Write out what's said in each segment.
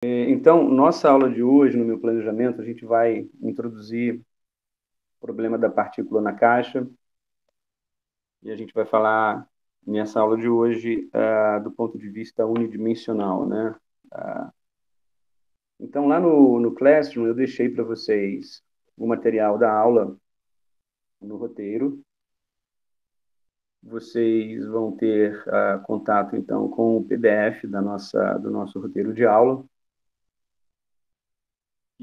Então, nossa aula de hoje, no meu planejamento, a gente vai introduzir o problema da partícula na caixa e a gente vai falar nessa aula de hoje do ponto de vista unidimensional, né? Então, lá no Classroom, eu deixei para vocês o material da aula no roteiro. Vocês vão ter contato, então, com o PDF do nosso roteiro de aula.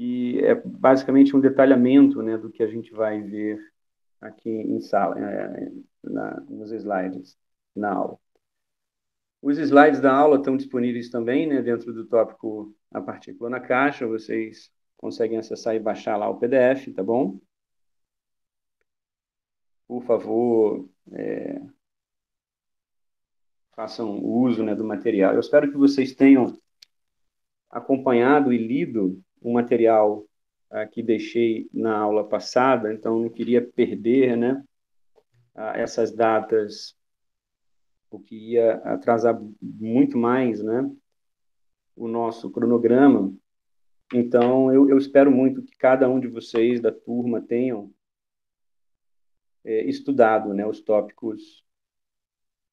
E é basicamente um detalhamento, né, do que a gente vai ver aqui em sala, nos slides, na aula. Os slides da aula estão disponíveis também, né, dentro do tópico A Partícula na Caixa. Vocês conseguem acessar e baixar lá o PDF, tá bom? Por favor, façam uso, né, do material. Eu espero que vocês tenham acompanhado e lido o material que deixei na aula passada, então não queria perder, né, essas datas, o que ia atrasar muito mais, né, o nosso cronograma. Então, eu espero muito que cada um de vocês da turma tenham estudado, né, os tópicos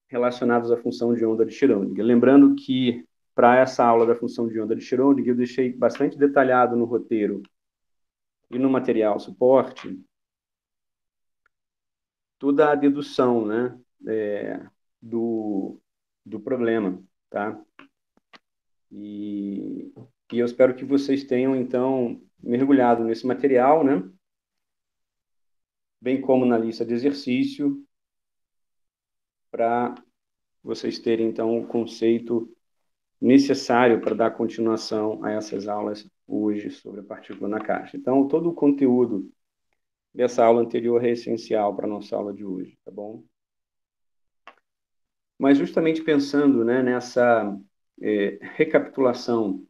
relacionados à função de onda de Schrödinger. Lembrando que, para essa aula da função de onda de Schrödinger, eu deixei bastante detalhado no roteiro e no material suporte toda a dedução, né, do, do problema, tá? E, e eu espero que vocês tenham, então, mergulhado nesse material, né? Bem como na lista de exercício, para vocês terem, então, o conceito necessário para dar continuação a essas aulas hoje sobre a partícula na caixa. Então, todo o conteúdo dessa aula anterior é essencial para a nossa aula de hoje, tá bom? Mas justamente pensando, né, nessa recapitulação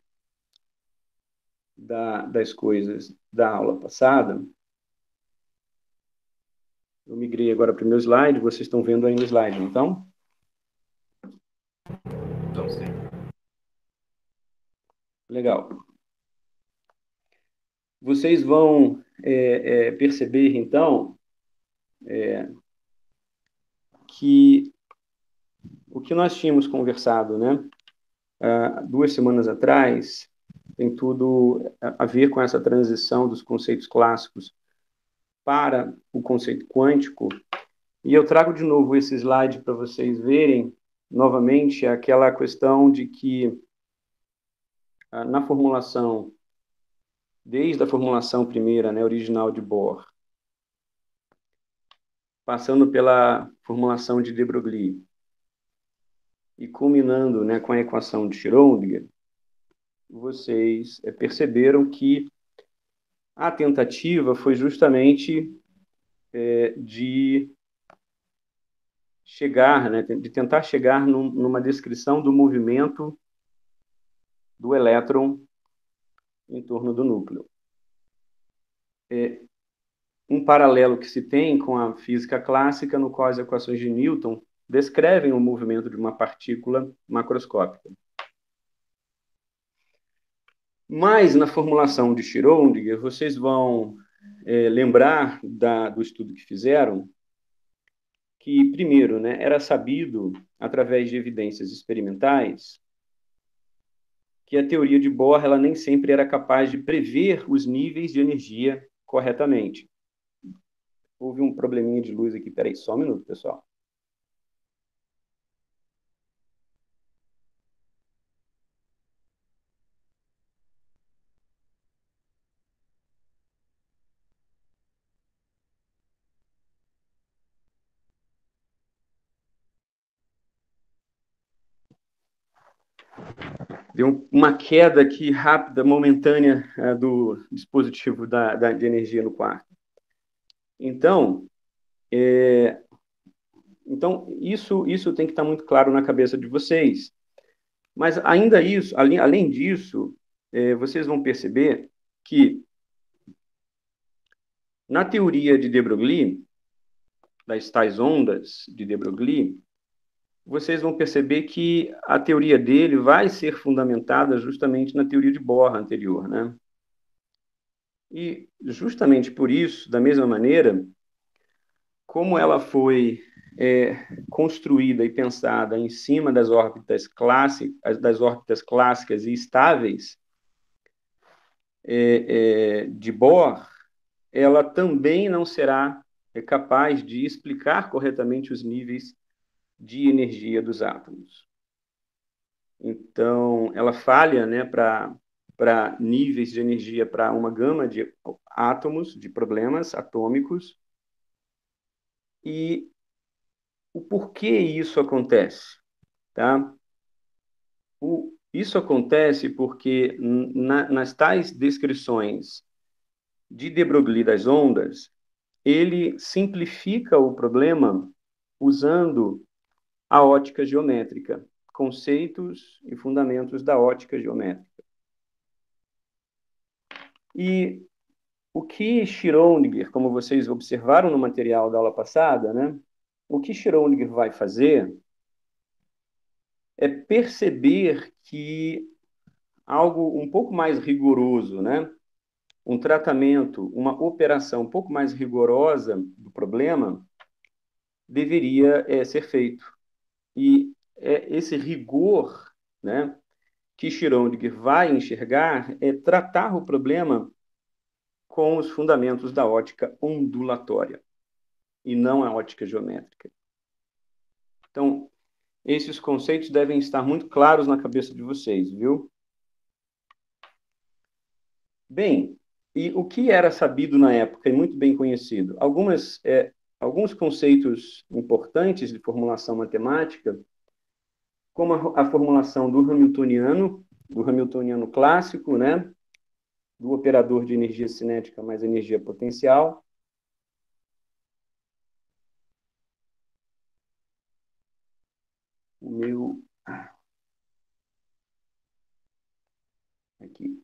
das coisas da aula passada, eu migrei agora para o meu slide, vocês estão vendo aí no slide, então? Então, sim. Legal. Vocês vão perceber, então, que o que nós tínhamos conversado, né, 2 semanas atrás, tem tudo a ver com essa transição dos conceitos clássicos para o conceito quântico. E eu trago de novo esse slide para vocês verem novamente aquela questão de que na formulação, desde a formulação primeira, né, original de Bohr, passando pela formulação de de Broglie e culminando, né, com a equação de Schrödinger, vocês perceberam que a tentativa foi justamente de chegar, né, de tentar chegar numa descrição do movimento do elétron em torno do núcleo. Um paralelo que se tem com a física clássica, no qual as equações de Newton descrevem o movimento de uma partícula macroscópica. Mas na formulação de Schrödinger, vocês vão lembrar do estudo que fizeram, que, primeiro, né, era sabido, através de evidências experimentais, que a teoria de Bohr ela nem sempre era capaz de prever os níveis de energia corretamente. Houve um probleminha de luz aqui, peraí, só um minuto, pessoal. Deu uma queda aqui rápida, momentânea, do dispositivo de energia no quarto. Então, isso tem que estar muito claro na cabeça de vocês. Mas ainda isso, além disso, vocês vão perceber que na teoria de de Broglie, das tais ondas de de Broglie, vocês vão perceber que a teoria dele vai ser fundamentada justamente na teoria de Bohr anterior, né? E justamente por isso, da mesma maneira, como ela foi construída e pensada em cima das órbitas clássicas e estáveis de Bohr, ela também não será capaz de explicar corretamente os níveis de energia dos átomos. Então, ela falha, né, para níveis de energia para uma gama de átomos, de problemas atômicos. E o porquê isso acontece, tá? Isso acontece porque nas tais descrições de de Broglie das ondas, ele simplifica o problema usando a ótica geométrica, conceitos e fundamentos da ótica geométrica. E o que Schrödinger, como vocês observaram no material da aula passada, né? O que Schrödinger vai fazer é perceber que algo um pouco mais rigoroso, né? Um tratamento, uma operação um pouco mais rigorosa do problema deveria ser feito. E esse rigor, né, que Schrödinger vai enxergar é tratar o problema com os fundamentos da ótica ondulatória e não a ótica geométrica. Então, esses conceitos devem estar muito claros na cabeça de vocês, viu? Bem, e o que era sabido na época e muito bem conhecido? Alguns conceitos importantes de formulação matemática, como a formulação do Hamiltoniano clássico, né? Do operador de energia cinética mais energia potencial. O meu... Aqui.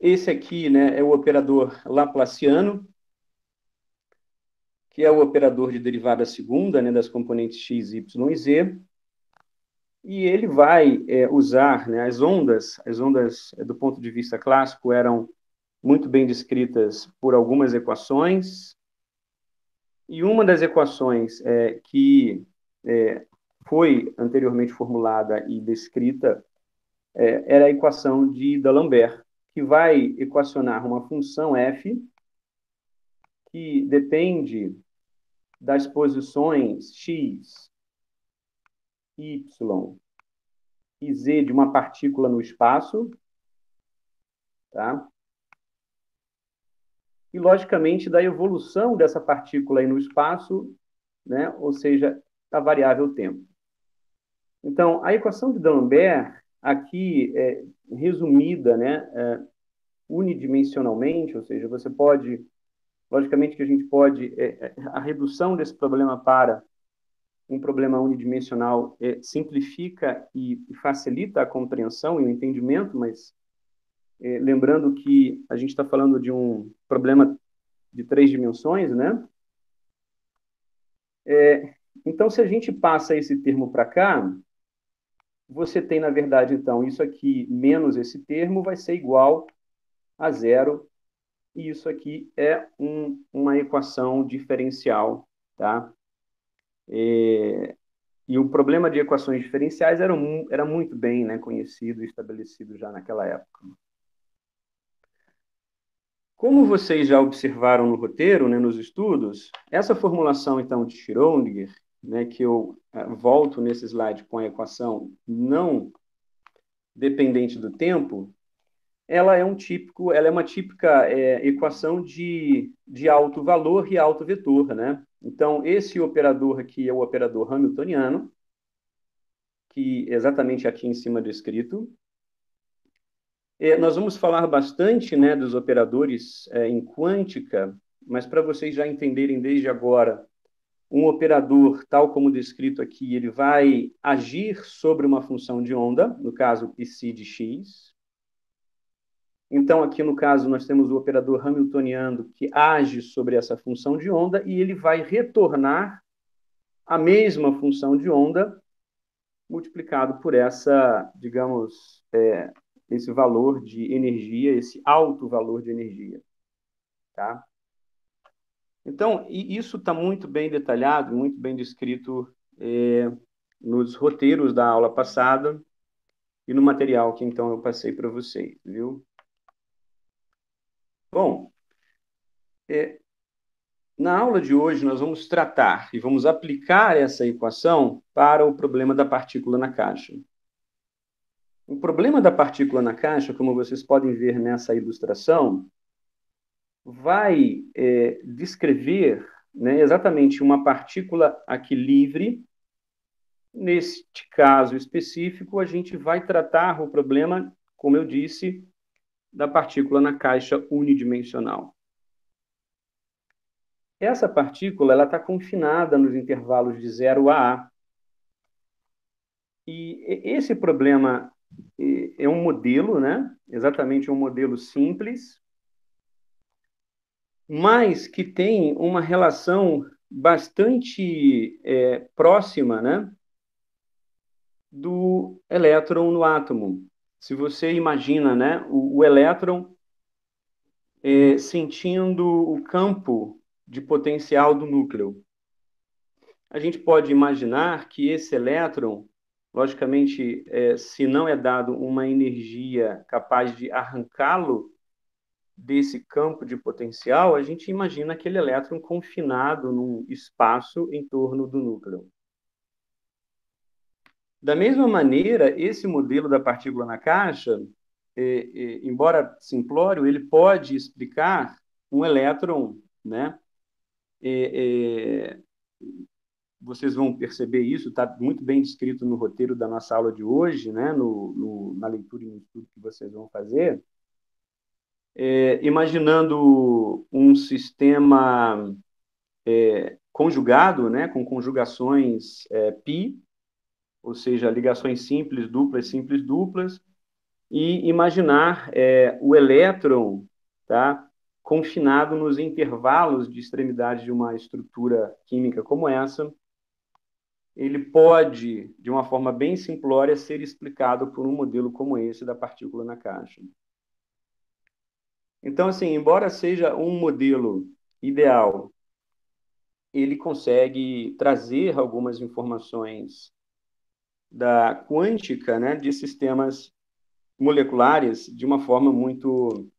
Esse aqui, né, é o operador laplaciano, que é o operador de derivada segunda, né, das componentes x, y e z, e ele vai usar, né, as ondas do ponto de vista clássico eram muito bem descritas por algumas equações, e uma das equações que foi anteriormente formulada e descrita era a equação de D'Alembert, que vai equacionar uma função f que depende das posições x, y e z de uma partícula no espaço, tá? E, logicamente, da evolução dessa partícula aí no espaço, né? Ou seja, a variável tempo. Então, a equação de D'Alembert, aqui resumida, né, unidimensionalmente, ou seja, você pode, logicamente que a gente pode, a redução desse problema para um problema unidimensional simplifica e facilita a compreensão e o entendimento, mas lembrando que a gente está falando de um problema de 3 dimensões, né? Então, se a gente passa esse termo para cá, você tem, na verdade, então, isso aqui menos esse termo vai ser igual a zero, e isso aqui é uma equação diferencial, tá? E o problema de equações diferenciais era muito bem, né, conhecido e estabelecido já naquela época. Como vocês já observaram no roteiro, né, nos estudos, essa formulação, então, de Schrödinger, né, que eu volto nesse slide com a equação não dependente do tempo, ela é uma típica equação de alto valor e alto vetor, né? Então, esse operador aqui é o operador hamiltoniano, que exatamente aqui em cima descrito. Nós vamos falar bastante, né, dos operadores em quântica, mas para vocês já entenderem desde agora, um operador, tal como descrito aqui, ele vai agir sobre uma função de onda, no caso psi de x. Então, aqui no caso, nós temos o operador hamiltoniano que age sobre essa função de onda e ele vai retornar a mesma função de onda multiplicado por essa, digamos, esse valor de energia, esse alto valor de energia. Tá? Então, isso está muito bem detalhado, muito bem descrito nos roteiros da aula passada e no material que então eu passei para vocês, viu? Bom, na aula de hoje nós vamos tratar e vamos aplicar essa equação para o problema da partícula na caixa. O problema da partícula na caixa, como vocês podem ver nessa ilustração, vai descrever, né, exatamente uma partícula aqui livre. Neste caso específico, a gente vai tratar o problema, como eu disse, da partícula na caixa unidimensional. Essa partícula ela está confinada nos intervalos de 0 a A. E esse problema é um modelo, né? Exatamente um modelo simples, mas que tem uma relação bastante próxima, né, do elétron no átomo. Se você imagina, né, o elétron sentindo o campo de potencial do núcleo, a gente pode imaginar que esse elétron, logicamente, se não é dado uma energia capaz de arrancá-lo desse campo de potencial, a gente imagina aquele elétron confinado num espaço em torno do núcleo. Da mesma maneira, esse modelo da partícula na caixa, embora simplório, ele pode explicar um elétron, né? Vocês vão perceber isso, está muito bem descrito no roteiro da nossa aula de hoje, né? Na leitura e no estudo que vocês vão fazer. Imaginando um sistema conjugado, né? Com conjugações π, ou seja, ligações simples, duplas, e imaginar o elétron, tá, confinado nos intervalos de extremidade de uma estrutura química como essa. Ele pode, de uma forma bem simplória, ser explicado por um modelo como esse da partícula na caixa. Então, assim, embora seja um modelo ideal, ele consegue trazer algumas informações da quântica, né, de sistemas moleculares de uma forma muito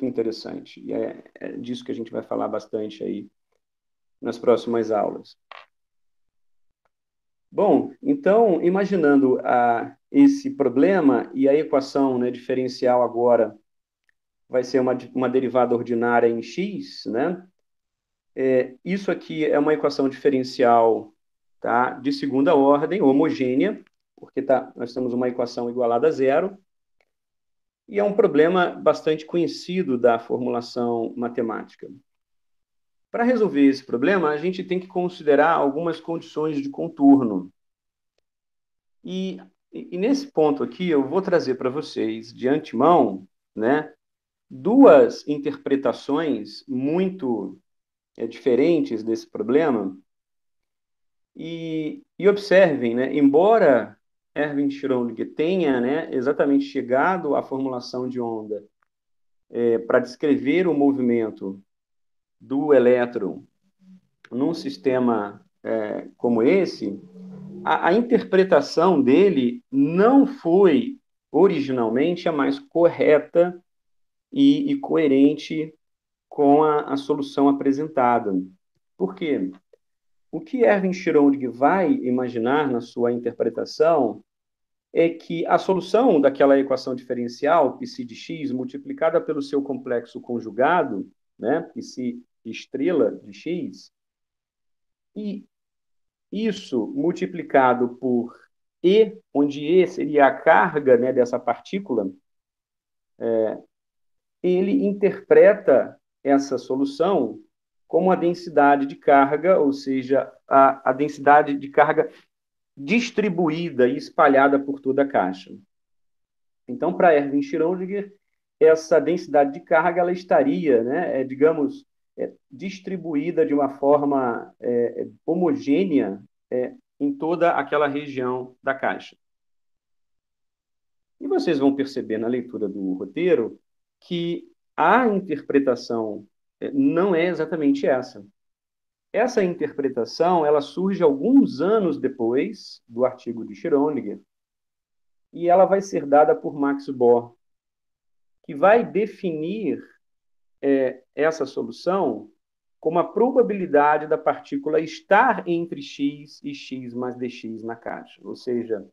interessante. E é disso que a gente vai falar bastante aí nas próximas aulas. Bom, então, imaginando esse problema e a equação, né, diferencial agora vai ser uma derivada ordinária em x, né? Isso aqui é uma equação diferencial, tá, de segunda ordem, homogênea, porque nós temos uma equação igualada a zero, e é um problema bastante conhecido da formulação matemática. Para resolver esse problema, a gente tem que considerar algumas condições de contorno. E nesse ponto aqui, eu vou trazer para vocês, de antemão, né, duas interpretações muito diferentes desse problema. E observem, né, embora Erwin Schrödinger tenha, né, exatamente chegado à formulação de onda para descrever o movimento do elétron num sistema como esse, a interpretação dele não foi originalmente a mais correta e coerente com a solução apresentada. Por quê? O que Erwin Schrödinger vai imaginar na sua interpretação é que a solução daquela equação diferencial, π de x, multiplicada pelo seu complexo conjugado, né, π estrela de x, e isso multiplicado por E, onde E seria a carga, né, dessa partícula, ele interpreta essa solução como a densidade de carga, ou seja, a densidade de carga distribuída e espalhada por toda a caixa. Então, para Erwin Schrödinger, essa densidade de carga ela estaria, né, digamos, distribuída de uma forma homogênea em toda aquela região da caixa. E vocês vão perceber na leitura do roteiro que a interpretação não é exatamente essa. Essa interpretação ela surge alguns anos depois do artigo de Schrödinger e ela vai ser dada por Max Bohr, que vai definir essa solução como a probabilidade da partícula estar entre x e x mais dx na caixa. Ou seja,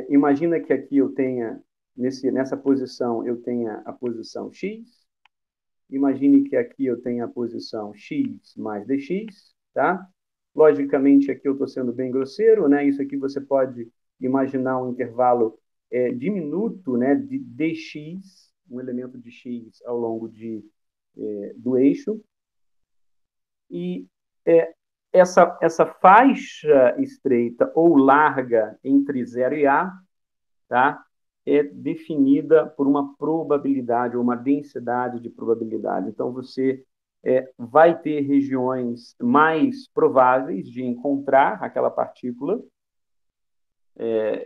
imagina que aqui eu tenha, nessa posição, eu tenha a posição x, imagine que aqui eu tenha a posição x mais dx, tá? Logicamente, aqui eu estou sendo bem grosseiro, né? Isso aqui você pode imaginar um intervalo diminuto, né, de dx, um elemento de x ao longo do eixo. E essa faixa estreita ou larga entre 0 e A, tá, é definida por uma probabilidade, ou uma densidade de probabilidade. Então, você vai ter regiões mais prováveis de encontrar aquela partícula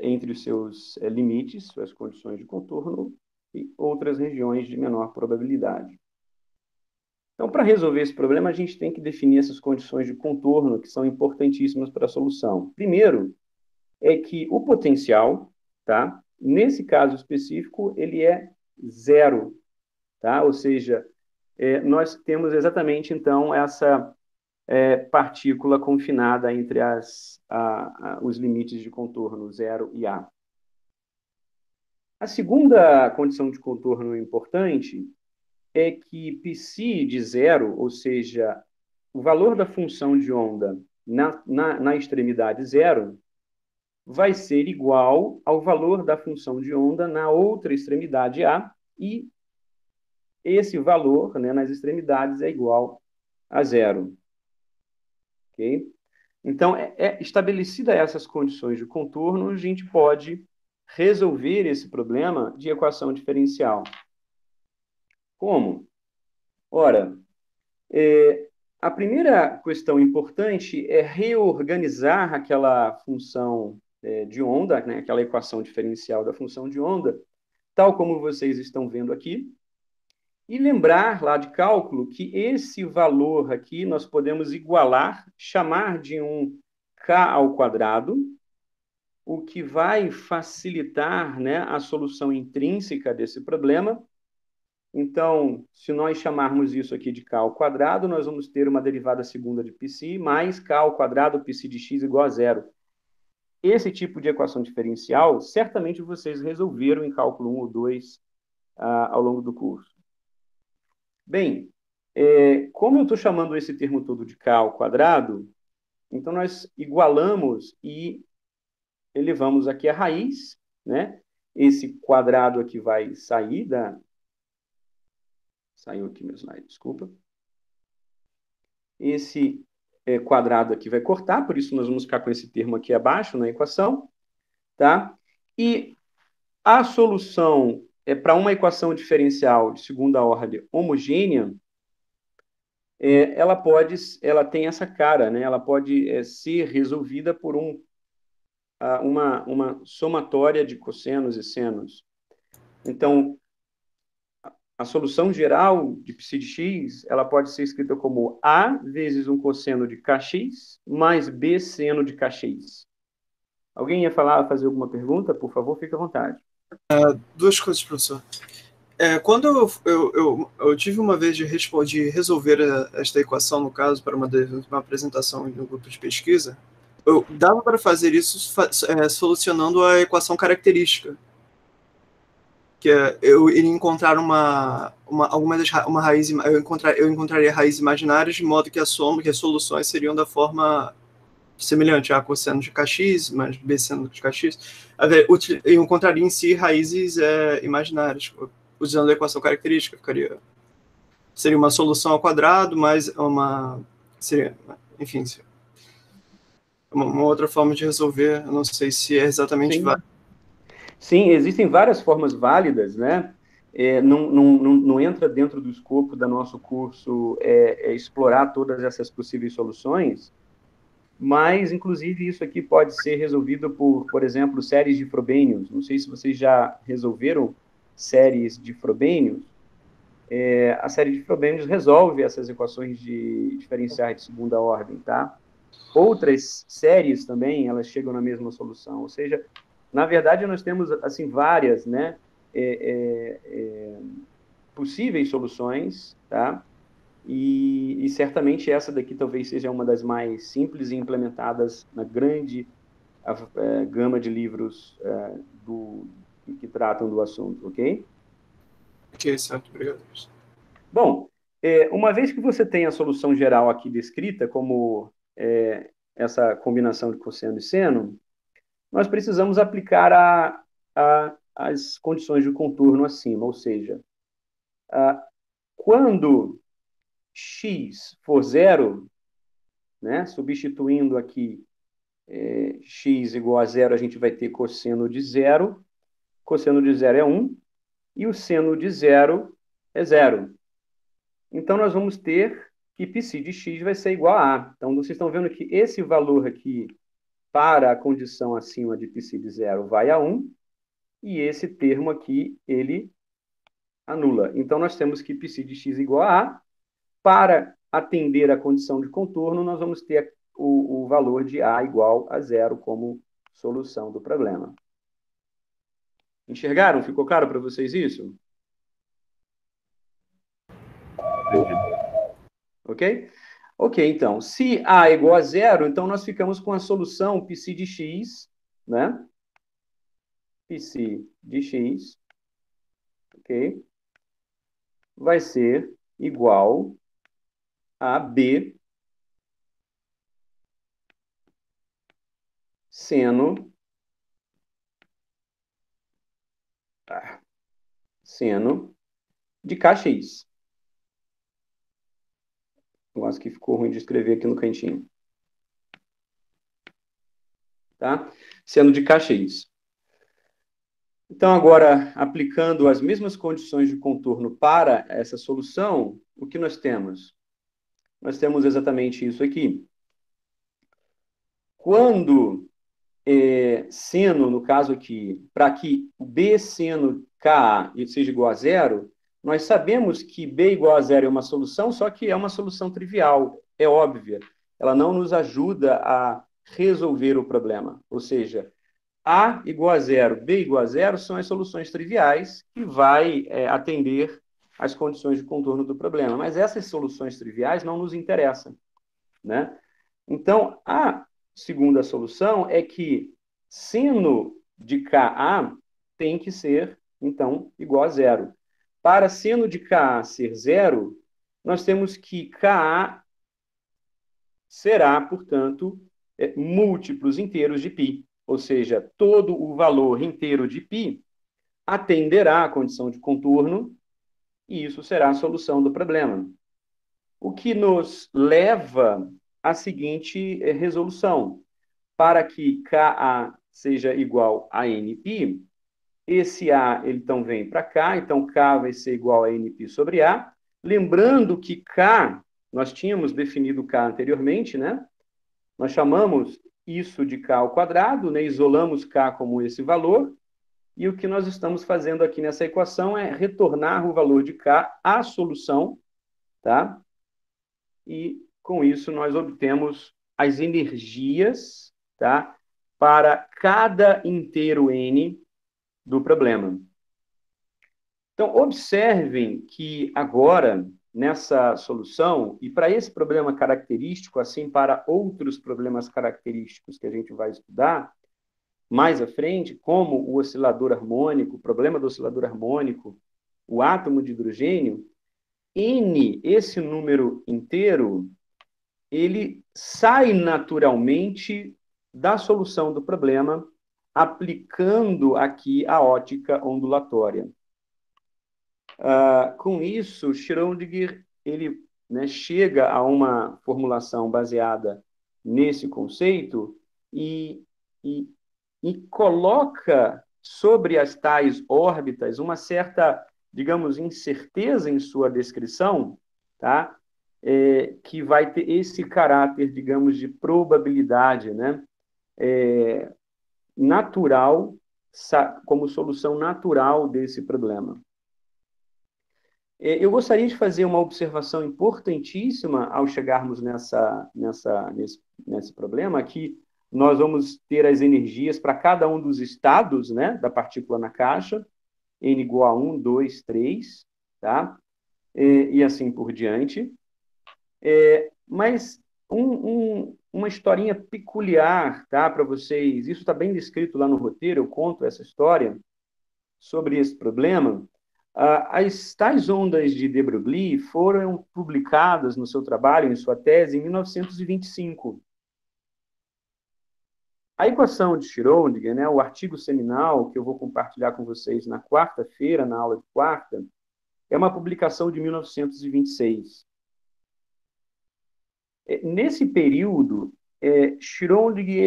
entre os seus limites, suas condições de contorno, e outras regiões de menor probabilidade. Então, para resolver esse problema, a gente tem que definir essas condições de contorno que são importantíssimas para a solução. Primeiro, é que o potencial, tá, nesse caso específico, ele é zero, tá? Ou seja, nós temos exatamente, então, essa partícula confinada entre os limites de contorno 0 e A. A segunda condição de contorno importante é que π de zero, ou seja, o valor da função de onda na extremidade zero, vai ser igual ao valor da função de onda na outra extremidade A, e esse valor, né, nas extremidades é igual a zero. Ok? Então, estabelecida essas condições de contorno, a gente pode resolver esse problema de equação diferencial. Como? Ora, a primeira questão importante é reorganizar aquela função de onda, né, aquela equação diferencial da função de onda, tal como vocês estão vendo aqui, e lembrar lá de cálculo que esse valor aqui nós podemos igualar, chamar de um k ao quadrado, o que vai facilitar, né, a solução intrínseca desse problema. Então, se nós chamarmos isso aqui de k ao quadrado, nós vamos ter uma derivada segunda de π mais k ao quadrado, π de x igual a zero. Esse tipo de equação diferencial, certamente vocês resolveram em cálculo 1 ou 2 ao longo do curso. Bem, como eu estou chamando esse termo todo de k ao quadrado, então nós igualamos e elevamos aqui a raiz, né? Esse quadrado aqui vai sair Saiu aqui meu slide, desculpa. Esse quadrado aqui vai cortar, por isso nós vamos ficar com esse termo aqui abaixo na equação, tá? E a solução para uma equação diferencial de segunda ordem homogênea, ela tem essa cara, né? Ela pode ser resolvida por uma somatória de cossenos e senos. Então, a solução geral de π de x, ela pode ser escrita como A vezes um cosseno de kx mais B seno de kx. Alguém ia fazer alguma pergunta? Por favor, fique à vontade. Duas coisas, professor. Quando eu tive uma vez de resolver esta equação, no caso, para uma apresentação no grupo de pesquisa, dava para fazer isso solucionando a equação característica. Que eu iria encontrar uma raiz, eu encontraria raízes imaginárias, de modo que as soluções seriam da forma semelhante a cosseno de kx mais b seno de kx. Eu encontraria em si raízes imaginárias, usando a equação característica. Seria uma solução ao quadrado, mais enfim, uma outra forma de resolver. Eu não sei se é exatamente... Sim, existem várias formas válidas, né? Não entra dentro do escopo do nosso curso explorar todas essas possíveis soluções, mas, inclusive, isso aqui pode ser resolvido por exemplo, séries de Frobenius. Não sei se vocês já resolveram séries de Frobenius. A série de Frobenius resolve essas equações de diferenciais de segunda ordem, tá? Outras séries também, elas chegam na mesma solução. Ou seja, na verdade, nós temos, assim, várias, né, possíveis soluções, tá? E certamente essa daqui talvez seja uma das mais simples e implementadas na grande gama de livros que tratam do assunto, ok? Ok, certo, obrigado. Bom, uma vez que você tem a solução geral aqui descrita, como essa combinação de cosseno e seno, nós precisamos aplicar as condições de contorno acima, ou seja, quando x for zero, né, substituindo aqui x igual a zero, a gente vai ter cosseno de zero. Cosseno de zero é 1, e o seno de zero é zero. Então, nós vamos ter que π de x vai ser igual a A. Então, vocês estão vendo que esse valor aqui, para a condição acima de π de zero, vai a 1, e esse termo aqui, ele anula. Então, nós temos que π de x igual a A. Para atender a condição de contorno, nós vamos ter o valor de A igual a zero como solução do problema. Enxergaram? Ficou claro para vocês isso? Ok? Ok, então, se A é igual a zero, então nós ficamos com a solução π de x, né? π de x, ok? Vai ser igual a B seno, seno de kx. Eu acho que ficou ruim de escrever aqui no cantinho. Tá? Seno de kx. Então, agora, aplicando as mesmas condições de contorno para essa solução, o que nós temos? Nós temos exatamente isso aqui. Quando seno, no caso aqui, para que B seno Ka seja igual a zero, nós sabemos que B igual a zero é uma solução, só que é uma solução trivial, é óbvia. Ela não nos ajuda a resolver o problema. Ou seja, A igual a zero, B igual a zero são as soluções triviais que vai atender às condições de contorno do problema. Mas essas soluções triviais não nos interessam, né? Então, a segunda solução é que seno de Ka tem que ser, então, igual a zero. Para seno de Ka ser zero, nós temos que Ka será, portanto, múltiplos inteiros de π. Ou seja, todo o valor inteiro de π atenderá à condição de contorno, e isso será a solução do problema. O que nos leva à seguinte resolução. Para que Ka seja igual a Nπ, esse A ele então vem para cá, então K vai ser igual a Nπ sobre A. Lembrando que K, nós tínhamos definido K anteriormente, né? Nós chamamos isso de K ao quadrado, né? Isolamos K como esse valor, e o que nós estamos fazendo aqui nessa equação é retornar o valor de K à solução, tá? E com isso nós obtemos as energias, tá? Para cada inteiro n do problema. Então, observem que agora, nessa solução, e para esse problema característico, assim para outros problemas característicos que a gente vai estudar mais à frente, como o oscilador harmônico, o problema do oscilador harmônico, o átomo de hidrogênio, n, esse número inteiro, ele sai naturalmente da solução do problema, aplicando aqui a ótica ondulatória. Com isso, Schrödinger ele, né, chega a uma formulação baseada nesse conceito e coloca sobre as tais órbitas uma certa, digamos, incerteza em sua descrição, tá? Que vai ter esse caráter, digamos, de probabilidade, né? Natural, como solução natural desse problema. Eu gostaria de fazer uma observação importantíssima ao chegarmos nesse problema, que nós vamos ter as energias para cada um dos estados, né, da partícula na caixa, n igual a 1, 2, 3, tá? E assim por diante. Mas uma historinha peculiar, tá, para vocês, isso está bem descrito lá no roteiro, eu conto essa história sobre esse problema. As tais ondas de de Broglie foram publicadas no seu trabalho, em sua tese, em 1925. A equação de Schrödinger, né, o artigo seminal que eu vou compartilhar com vocês na quarta-feira, na aula de quarta, é uma publicação de 1926. Nesse período, Schrödinger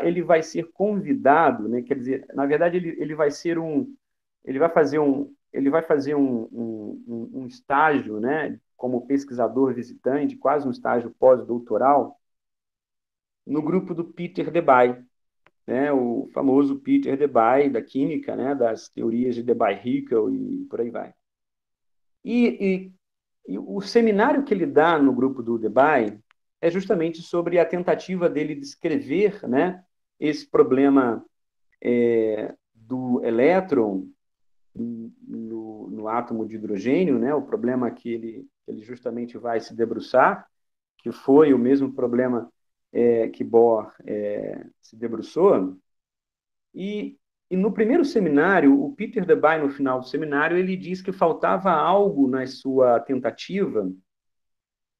ele vai ser convidado, né, quer dizer, na verdade ele vai fazer um estágio, né, como pesquisador visitante, quase um estágio pós-doutoral, no grupo do Peter Debye, né, o famoso Peter Debye da química, né, das teorias de Debye-Hickel e por aí vai. E o seminário que ele dá no grupo do Debye é justamente sobre a tentativa dele descrever, né, esse problema do elétron no átomo de hidrogênio, né, o problema que ele justamente vai se debruçar, que foi o mesmo problema que Bohr se debruçou. E no primeiro seminário, o Peter Debye, no final do seminário, ele diz que faltava algo na sua tentativa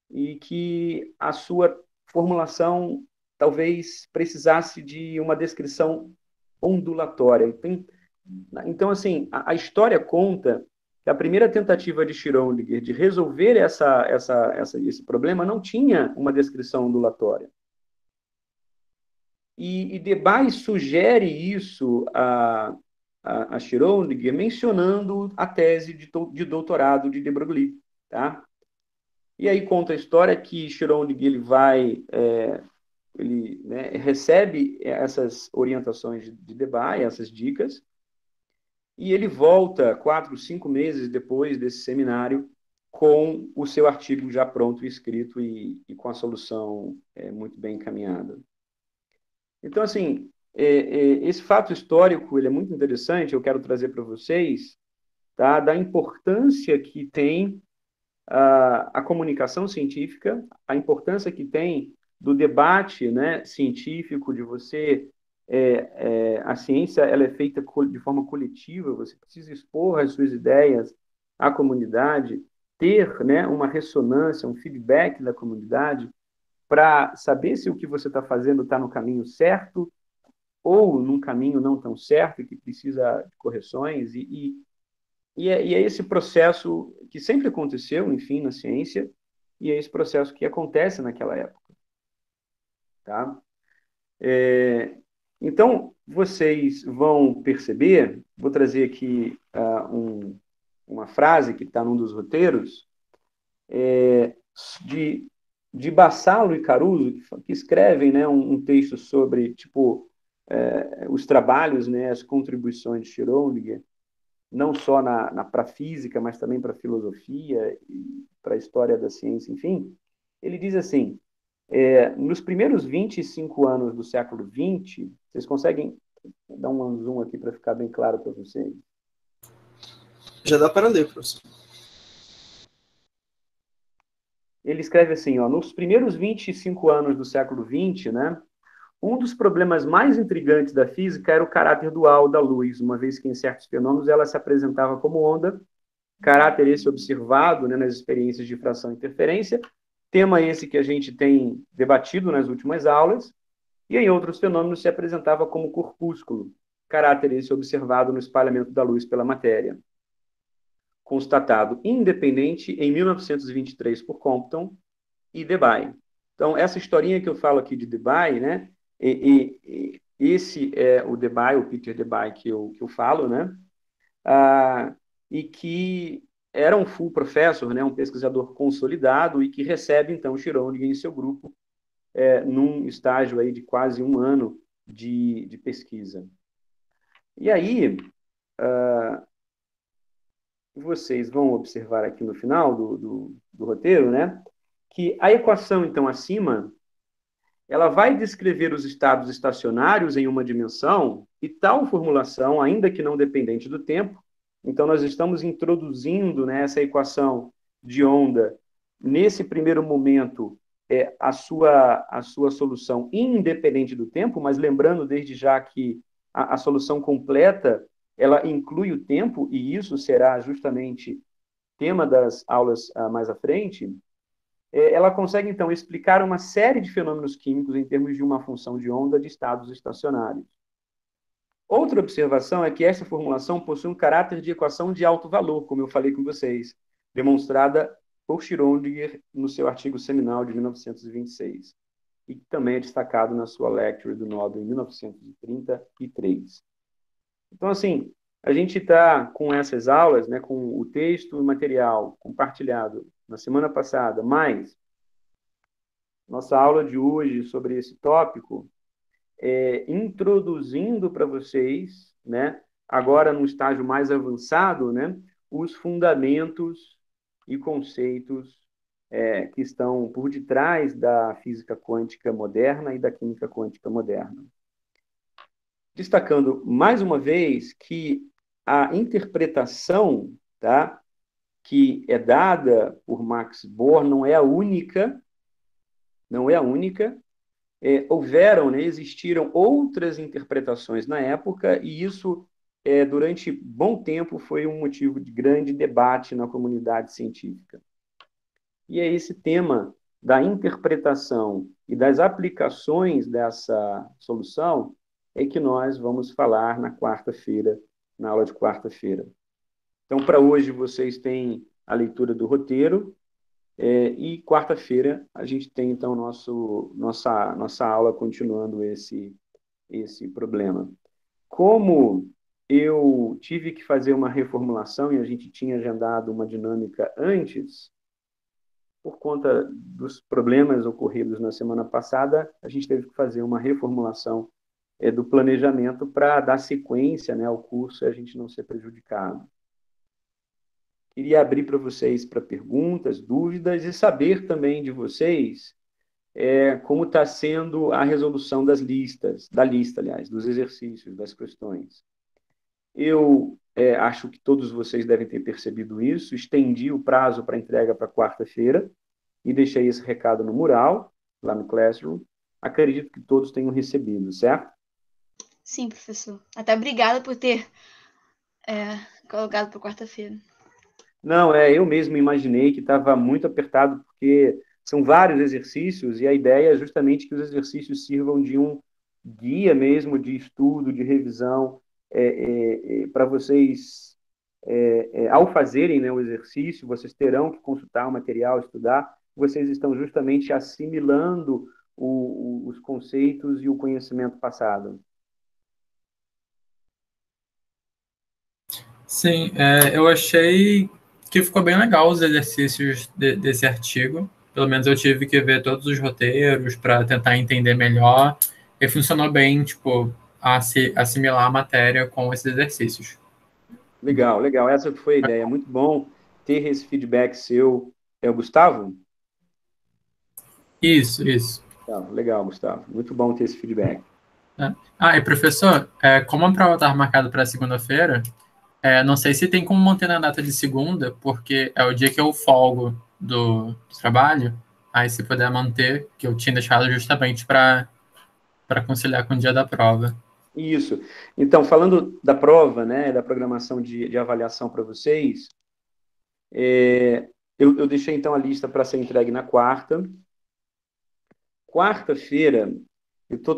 e que a sua formulação talvez precisasse de uma descrição ondulatória. Então, assim, a história conta que a primeira tentativa de Schrödinger de resolver esse problema não tinha uma descrição ondulatória. E Debye sugere isso a Schrödinger mencionando a tese de doutorado de de Broglie, tá? E aí conta a história que Schrödinger ele recebe essas orientações de Debye, essas dicas, e ele volta 4, 5 meses depois desse seminário com o seu artigo já pronto e escrito e com a solução muito bem encaminhada. Então, assim, esse fato histórico ele é muito interessante, eu quero trazer para vocês, tá, da importância que tem a comunicação científica, a importância que tem do debate, né, científico, de você... a ciência ela é feita de forma coletiva, você precisa expor as suas ideias à comunidade, ter, né, uma ressonância, um feedback da comunidade, para saber se o que você está fazendo está no caminho certo ou num caminho não tão certo, que precisa de correções. É esse processo que sempre aconteceu, enfim, na ciência, e é esse processo que acontece naquela época. Tá? Então, vocês vão perceber, vou trazer aqui uma frase que está num dos roteiros, de Bassalo e Caruso, que escrevem, né, um texto sobre tipo, os trabalhos, né, as contribuições de Schrödinger, não só para a física, mas também para a filosofia e para a história da ciência, enfim. Ele diz assim, nos primeiros 25 anos do século XX, vocês conseguem dar um zoom aqui para ficar bem claro para vocês? Já dá para ler, professor. Ele escreve assim, ó, nos primeiros 25 anos do século XX, né, um dos problemas mais intrigantes da física era o caráter dual da luz, uma vez que em certos fenômenos ela se apresentava como onda, caráter esse observado, né, nas experiências de fração e interferência, tema esse que a gente tem debatido nas últimas aulas, e em outros fenômenos se apresentava como corpúsculo, caráter esse observado no espalhamento da luz pela matéria. Constatado independente em 1923 por Compton e Debye. Então, essa historinha que eu falo aqui de Debye, né, esse é o Debye, o Peter Debye que eu falo, né? E que era um full professor, né? Um pesquisador consolidado e que recebe, então, o Schrödinger em seu grupo num estágio aí de quase um ano de pesquisa. E aí, vocês vão observar aqui no final do roteiro, né? Que a equação, então, acima, ela vai descrever os estados estacionários em uma dimensão e tal formulação, ainda que não dependente do tempo. Então, nós estamos introduzindo, né, essa equação de onda, nesse primeiro momento, a sua solução independente do tempo, mas lembrando desde já que a solução completa ela inclui o tempo, e isso será justamente tema das aulas mais à frente. Ela consegue, então, explicar uma série de fenômenos químicos em termos de uma função de onda de estados estacionários. Outra observação é que essa formulação possui um caráter de equação de alto valor, como eu falei com vocês, demonstrada por Schrödinger no seu artigo seminal de 1926, e que também é destacado na sua lecture do Nobel em 1933. Então, assim, a gente está com essas aulas, né, com o texto e o material compartilhado na semana passada, mais nossa aula de hoje sobre esse tópico, introduzindo para vocês, né, agora no estágio mais avançado, né, os fundamentos e conceitos que estão por detrás da física quântica moderna e da química quântica moderna. Destacando mais uma vez que a interpretação, tá, que é dada por Max Bohr não é a única, houveram, né, existiram outras interpretações na época, e isso, durante bom tempo, foi um motivo de grande debate na comunidade científica. E é esse tema da interpretação e das aplicações dessa solução que nós vamos falar na quarta-feira, na aula de quarta-feira. Então, para hoje, vocês têm a leitura do roteiro, e quarta-feira a gente tem, então, nossa aula continuando esse problema. Como eu tive que fazer uma reformulação e a gente tinha agendado uma dinâmica antes, por conta dos problemas ocorridos na semana passada, a gente teve que fazer uma reformulação do planejamento para dar sequência, né, ao curso e a gente não ser prejudicado. Queria abrir para vocês para perguntas, dúvidas e saber também de vocês como está sendo a resolução da lista, aliás, dos exercícios, das questões. Eu acho que todos vocês devem ter percebido isso, estendi o prazo para entrega para quarta-feira e deixei esse recado no mural, lá no Classroom. Acredito que todos tenham recebido, certo? Sim, professor. Até obrigada por ter colocado para quarta-feira. Não, eu mesmo imaginei que estava muito apertado, porque são vários exercícios, e a ideia é justamente que os exercícios sirvam de um guia mesmo, de estudo, de revisão, para vocês, ao fazerem, né, o exercício, vocês terão que consultar o material, estudar, vocês estão justamente assimilando os conceitos e o conhecimento passado. Sim, eu achei que ficou bem legal os exercícios desse artigo. Pelo menos eu tive que ver todos os roteiros para tentar entender melhor. E funcionou bem, tipo, assimilar a matéria com esses exercícios. Legal, legal. Essa foi a ideia. Muito bom ter esse feedback seu. É o Gustavo? Isso. Legal, Gustavo. Muito bom ter esse feedback. E professor, como a prova está marcada para segunda-feira, não sei se tem como manter na data de segunda, porque é o dia que eu folgo do trabalho. Aí, se puder manter, que eu tinha deixado justamente para conciliar com o dia da prova. Isso. Então, falando da prova, né, da programação de avaliação para vocês, eu deixei, então, a lista para ser entregue na quarta. Quarta-feira, eu estou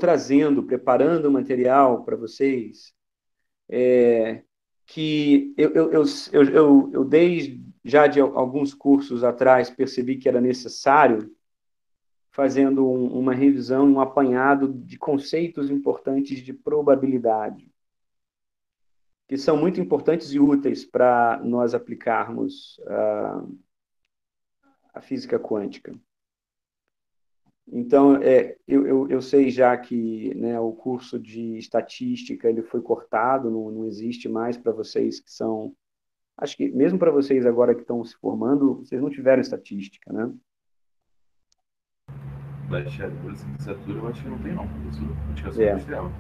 preparando o material para vocês, que eu desde já de alguns cursos atrás percebi que era necessário fazendo uma revisão, um apanhado de conceitos importantes de probabilidade, que são muito importantes e úteis para nós aplicarmos a física quântica. Então, eu sei já que, né, o curso de estatística ele foi cortado, não existe mais para vocês que são... Acho que mesmo para vocês agora que estão se formando, vocês não tiveram estatística, né? Da licenciatura, eu acho que não tem, não. Acho que é só É. industrial.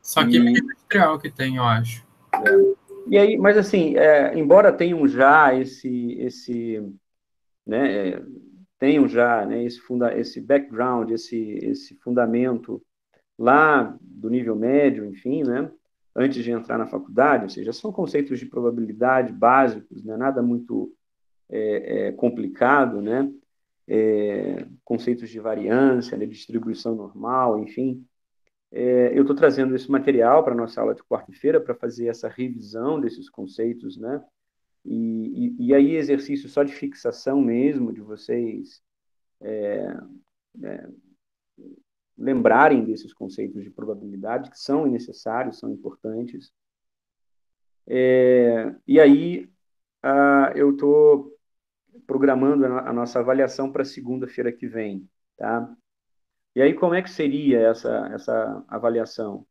Só química industrial que tem, eu acho. E aí, mas assim, embora tenham já né, tenham já, né, esse background, esse fundamento lá do nível médio, enfim, né, antes de entrar na faculdade, ou seja, são conceitos de probabilidade básicos, né, nada muito complicado, né, conceitos de variância, de distribuição normal, enfim. Eu estou trazendo esse material para a nossa aula de quarta-feira para fazer essa revisão desses conceitos, né, e aí exercício só de fixação mesmo, de vocês lembrarem desses conceitos de probabilidade, que são necessários, são importantes. E aí eu estou programando a nossa avaliação para segunda-feira que vem, tá? E aí como é que seria essa avaliação?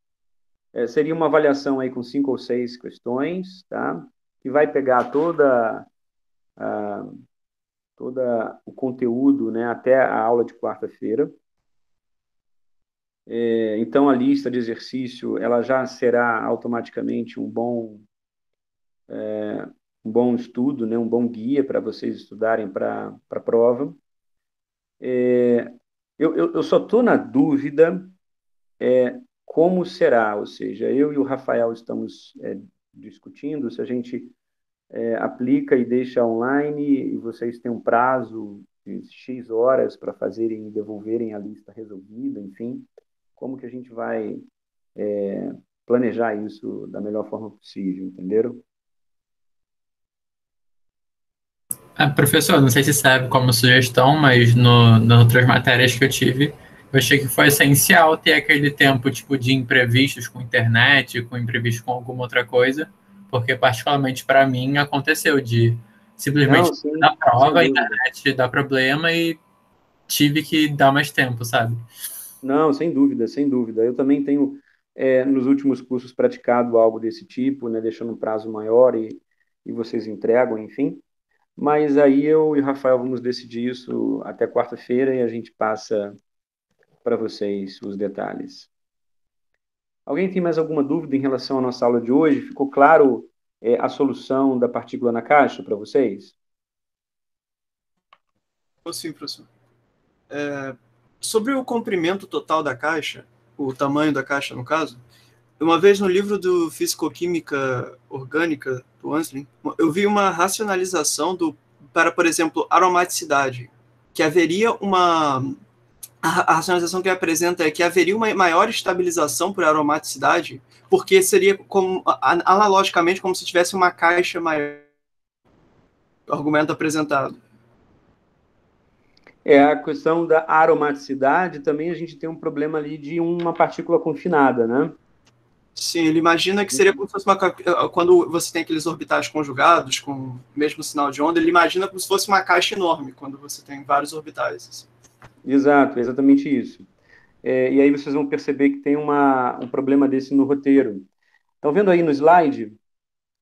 Seria uma avaliação aí com 5 ou 6 questões, tá? Que vai pegar toda o conteúdo, né, até a aula de quarta-feira. Então, a lista de exercício ela já será automaticamente um bom estudo, né, um bom guia para vocês estudarem para a prova. Eu só estou na dúvida como será, ou seja, eu e o Rafael estamos discutindo se a gente aplica e deixa online e vocês têm um prazo de X horas para fazerem e devolverem a lista resolvida, enfim, como que a gente vai planejar isso da melhor forma possível, entenderam? Professor, não sei se serve como sugestão, mas nas outras matérias que eu tive, eu achei que foi essencial ter aquele tempo tipo de imprevistos com internet, com imprevisto com alguma outra coisa, porque particularmente para mim aconteceu de simplesmente Não, sim, na prova, a sem dúvida. internet dá problema e tive que dar mais tempo, sabe? Não, sem dúvida, sem dúvida. Eu também tenho, nos últimos cursos, praticado algo desse tipo, né, deixando um prazo maior e vocês entregam, enfim. Mas aí eu e o Rafael vamos decidir isso até quarta-feira e a gente passa para vocês os detalhes. Alguém tem mais alguma dúvida em relação à nossa aula de hoje? Ficou claro a solução da partícula na caixa para vocês? Sim, professor. Sobre o comprimento total da caixa, o tamanho da caixa, no caso, uma vez no livro do Fisicoquímica Orgânica, do Ansling, eu vi uma racionalização para, por exemplo, aromaticidade, que haveria a racionalização que apresenta é que haveria uma maior estabilização por aromaticidade, porque seria analogicamente como se tivesse uma caixa maior. O argumento apresentado. A questão da aromaticidade, também a gente tem um problema ali de uma partícula confinada, né? Sim, ele imagina que seria como se fosse quando você tem aqueles orbitais conjugados com o mesmo sinal de onda, ele imagina como se fosse uma caixa enorme, quando você tem vários orbitais. Assim. Exato, exatamente isso. E aí vocês vão perceber que tem um problema desse no roteiro. Estão vendo aí no slide,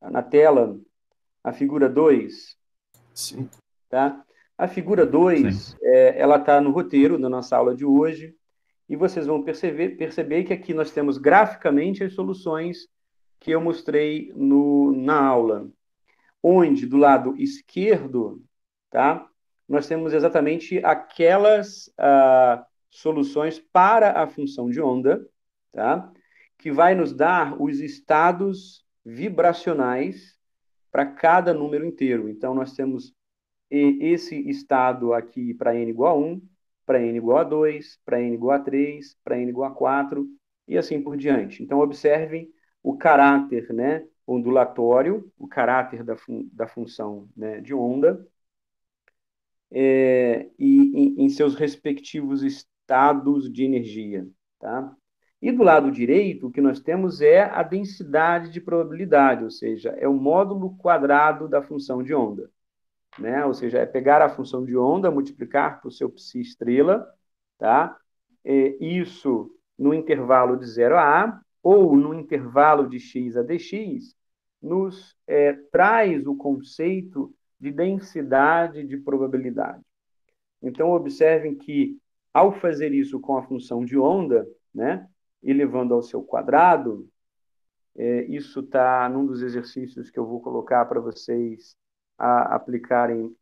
na tela, a figura 2? Sim. Tá? A figura 2, ela está no roteiro da nossa aula de hoje, e vocês vão perceber que aqui nós temos graficamente as soluções que eu mostrei na aula, onde do lado esquerdo, tá? Nós temos exatamente aquelas soluções para a função de onda, tá? Que vai nos dar os estados vibracionais para cada número inteiro. Então, nós temos esse estado aqui para n igual a 1, para n igual a 2, para n igual a 3, para n igual a 4, e assim por diante. Então, observem o caráter, né, ondulatório, o caráter da função, né, de onda, e em seus respectivos estados de energia, tá? E do lado direito, o que nós temos é a densidade de probabilidade, ou seja, é o módulo quadrado da função de onda, né? Ou seja, é pegar a função de onda, multiplicar por seu psi estrela, tá? Isso no intervalo de 0 a A, ou no intervalo de x a dx, nos traz o conceito de densidade de probabilidade. Então, observem que, ao fazer isso com a função de onda, né, elevando ao seu quadrado, isso está num dos exercícios que eu vou colocar para vocês aplicarem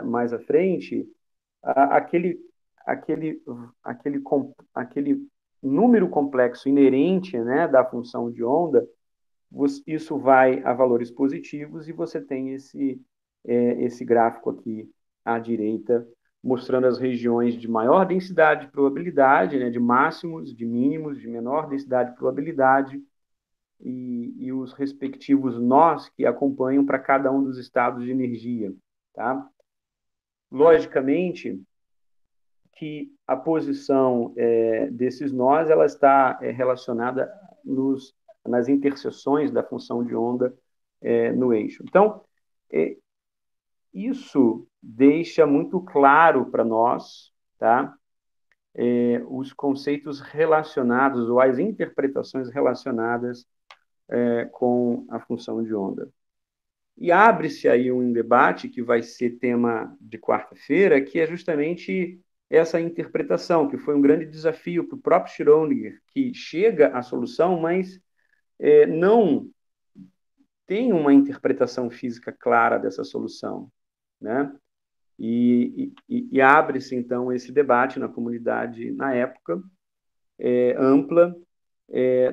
mais à frente, aquele, aquele, aquele número complexo inerente, né, da função de onda, isso vai a valores positivos e você tem esse gráfico aqui à direita, mostrando as regiões de maior densidade de probabilidade, né, de máximos, de mínimos, de menor densidade de probabilidade, e os respectivos nós que acompanham para cada um dos estados de energia. Tá? Logicamente que a posição desses nós ela está relacionada nas interseções da função de onda no eixo. Então, isso deixa muito claro para nós, tá? Os conceitos relacionados ou as interpretações relacionadas com a função de onda. E abre-se aí um debate que vai ser tema de quarta-feira, que é justamente essa interpretação, que foi um grande desafio para o próprio Schrödinger, que chega à solução, mas não tem uma interpretação física clara dessa solução, né? E abre-se, então, esse debate na comunidade, na época, ampla,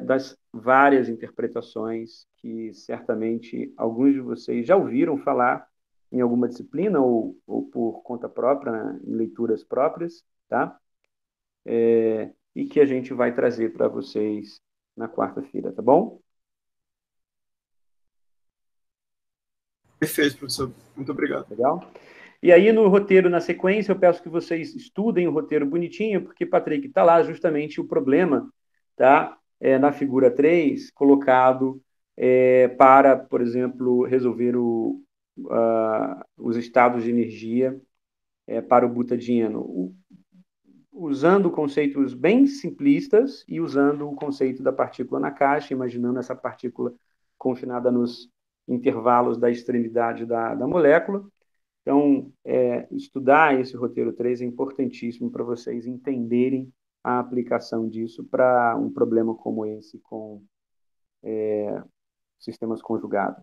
das várias interpretações que certamente alguns de vocês já ouviram falar em alguma disciplina ou por conta própria, né, em leituras próprias, tá? E que a gente vai trazer para vocês na quarta-feira, tá bom? Perfeito, professor. Muito obrigado. Legal? E aí, no roteiro, na sequência, eu peço que vocês estudem o roteiro bonitinho, porque, Patrick, está lá justamente o problema, tá? Na figura 3, colocado para, por exemplo, resolver os estados de energia para o butadieno, usando conceitos bem simplistas e usando o conceito da partícula na caixa, imaginando essa partícula confinada nos intervalos da extremidade da molécula. Então, estudar esse roteiro 3 é importantíssimo para vocês entenderem a aplicação disso para um problema como esse com sistemas conjugados.